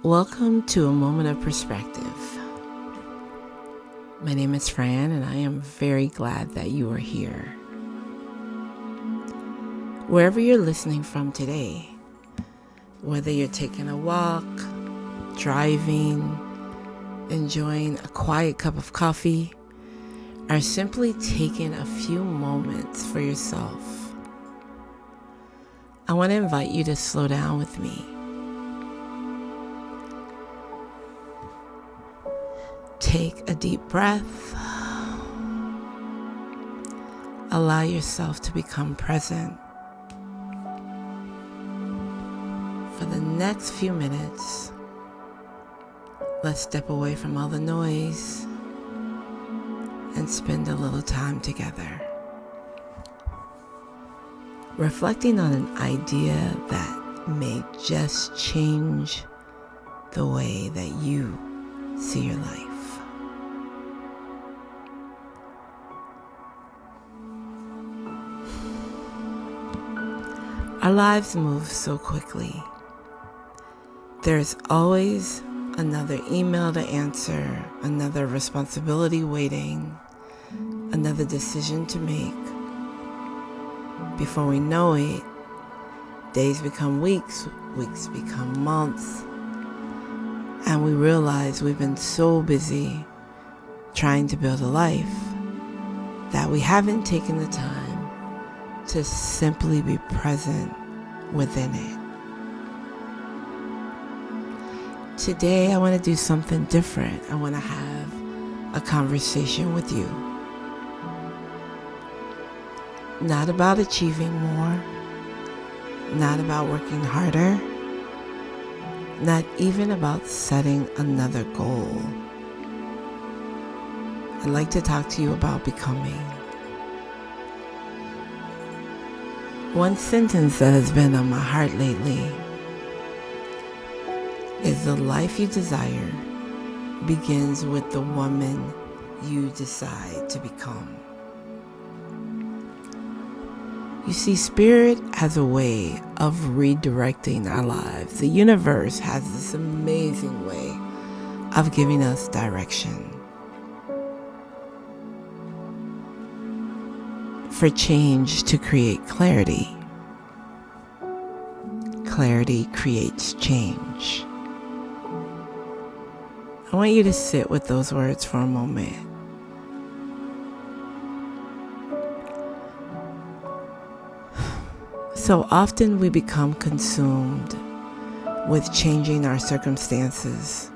Welcome to a moment of perspective. My name is Fran, and I am very glad that you are here. Wherever you're listening from today, whether you're taking a walk, driving, enjoying a quiet cup of coffee, or simply taking a few moments for yourself, I want to invite you to slow down with me. Take a deep breath. Allow yourself to become present. For the next few minutes, let's step away from all the noise and spend a little time together, reflecting on an idea that may just change the way that you see your life. Our lives move so quickly. There's always another email to answer, another responsibility waiting, another decision to make. Before we know it, days become weeks, weeks become months, and we realize we've been so busy trying to build a life that we haven't taken the time to simply be present within it. Today, I want to do something different. I want to have a conversation with you. Not about achieving more, not about working harder, not even about setting another goal. I'd like to talk to you about becoming. One sentence that has been on my heart lately is the life you desire begins with the woman you decide to become. You see, Spirit has a way of redirecting our lives. The universe has this amazing way of giving us direction. For change to create clarity. Clarity creates change. I want you to sit with those words for a moment. So often we become consumed with changing our circumstances.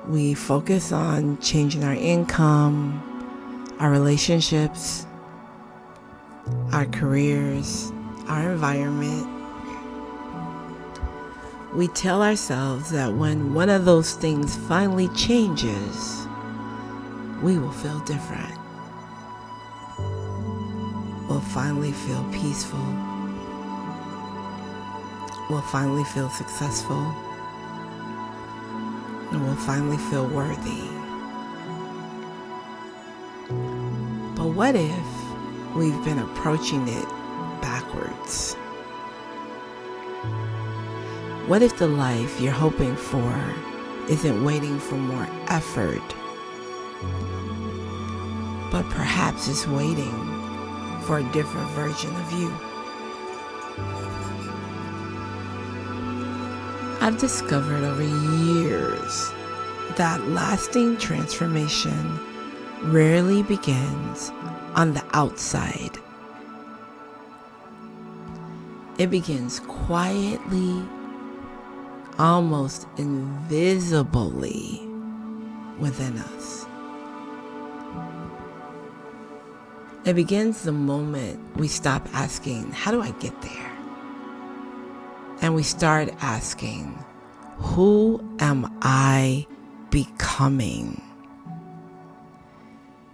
We focus on changing our income, our relationships, our careers, our environment. We tell ourselves that when one of those things finally changes, we will feel different. We'll finally feel peaceful. We'll finally feel successful. And we'll finally feel worthy. But what if we've been approaching it backwards? What if the life you're hoping for isn't waiting for more effort, but perhaps is waiting for a different version of you? I've discovered over years that lasting transformation rarely begins on the outside. It begins quietly, almost invisibly within us. It begins the moment we stop asking, how do I get there? And we start asking, who am I becoming?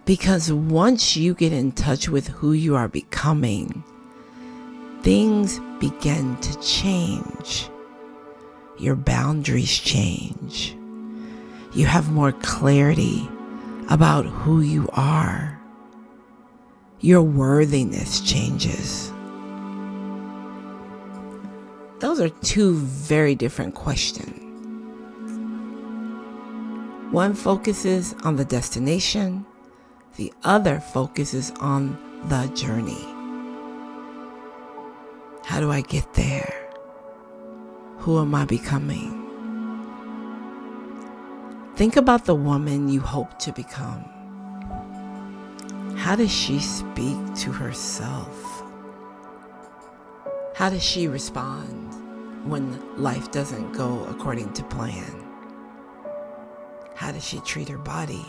Because once you get in touch with who you are becoming, things begin to change. Your boundaries change. You have more clarity about who you are. Your worthiness changes. Those are two very different questions. One focuses on the destination, the other focuses on the journey. How do I get there? Who am I becoming? Think about the woman you hope to become. How does she speak to herself? How does she respond when life doesn't go according to plan? How does she treat her body?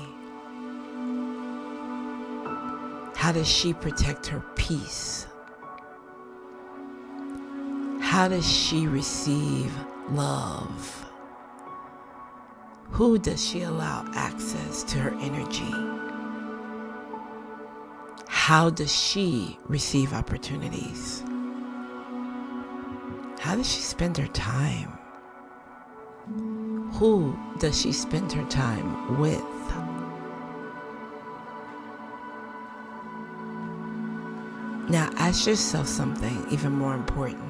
How does she protect her peace? How does she receive love? Who does she allow access to her energy? How does she receive opportunities? How does she spend her time? Who does she spend her time with? Now ask yourself something even more important.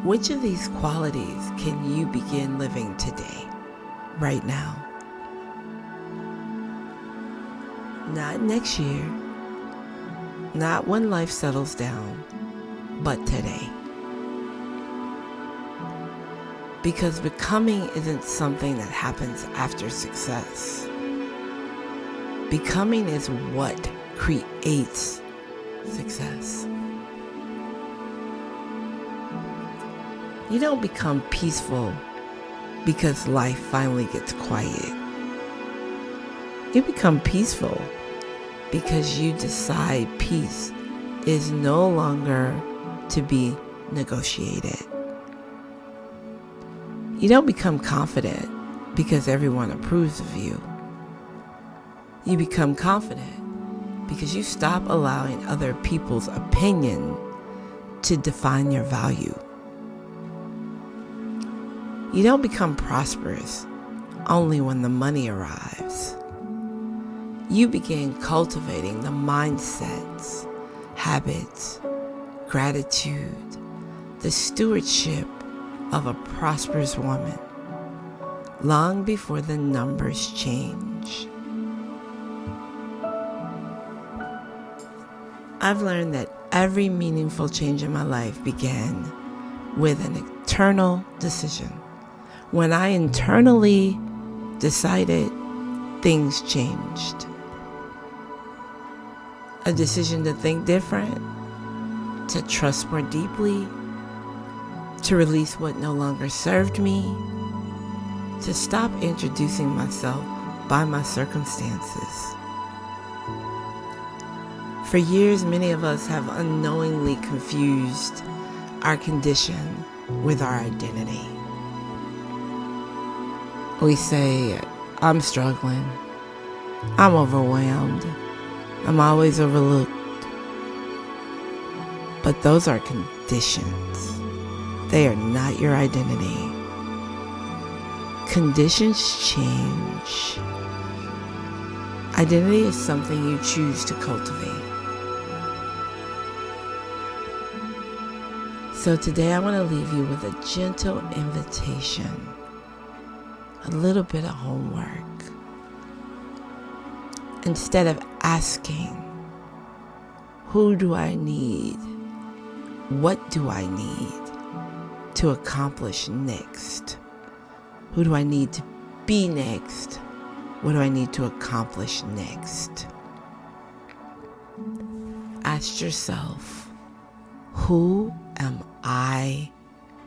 Which of these qualities can you begin living today, right now? Not next year, not when life settles down, but today. Because becoming isn't something that happens after success. Becoming is what creates success. You don't become peaceful because life finally gets quiet. You become peaceful because you decide peace is no longer to be negotiated. You don't become confident because everyone approves of you. You become confident because you stop allowing other people's opinion to define your value. You don't become prosperous only when the money arrives. You begin cultivating the mindsets, habits, gratitude, the stewardship of a prosperous woman long before the numbers change. I've learned that every meaningful change in my life began with an internal decision. When I internally decided, things changed. A decision to think different, to trust more deeply, to release what no longer served me, to stop introducing myself by my circumstances. For years, many of us have unknowingly confused our condition with our identity. We say, I'm struggling, I'm overwhelmed, I'm always overlooked. But those are conditions. They are not your identity. Conditions change. Identity is something you choose to cultivate. So today I want to leave you with a gentle invitation. A little bit of homework. Instead of asking, who do I need? What do I need to accomplish next? Who do I need to be next? What do I need to accomplish next? Ask yourself, who am I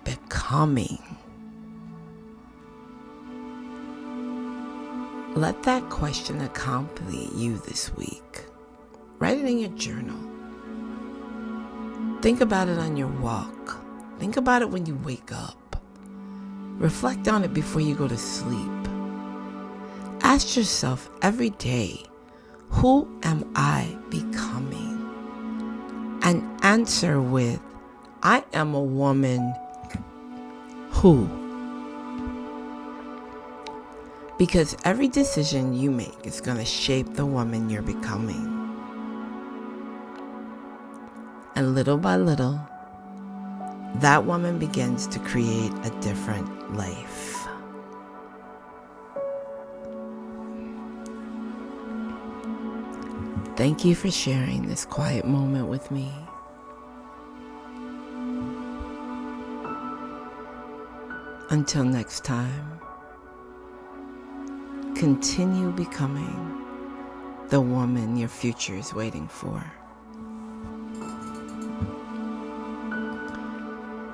becoming? Let that question accompany you this week. Write it in your journal. Think about it on your walk. Think about it when you wake up. Reflect on it before you go to sleep. Ask yourself every day, who am I becoming? And answer with, I am a woman who. Because every decision you make is going to shape the woman you're becoming. And little by little, that woman begins to create a different life. Thank you for sharing this quiet moment with me. Until next time, continue becoming the woman your future is waiting for.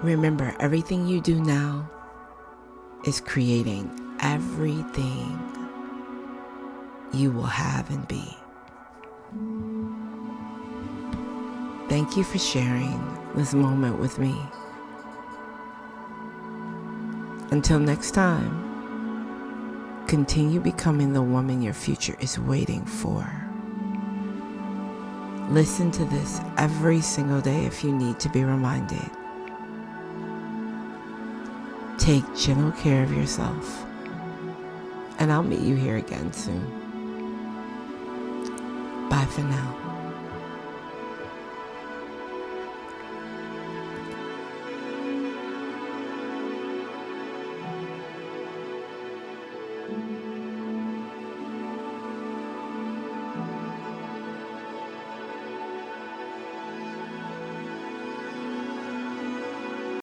Remember, everything you do now is creating everything you will have and be. Thank you for sharing this moment with me. Until next time, continue becoming the woman your future is waiting for. Listen to this every single day if you need to be reminded. Take gentle care of yourself, and I'll meet you here again soon. Bye for now.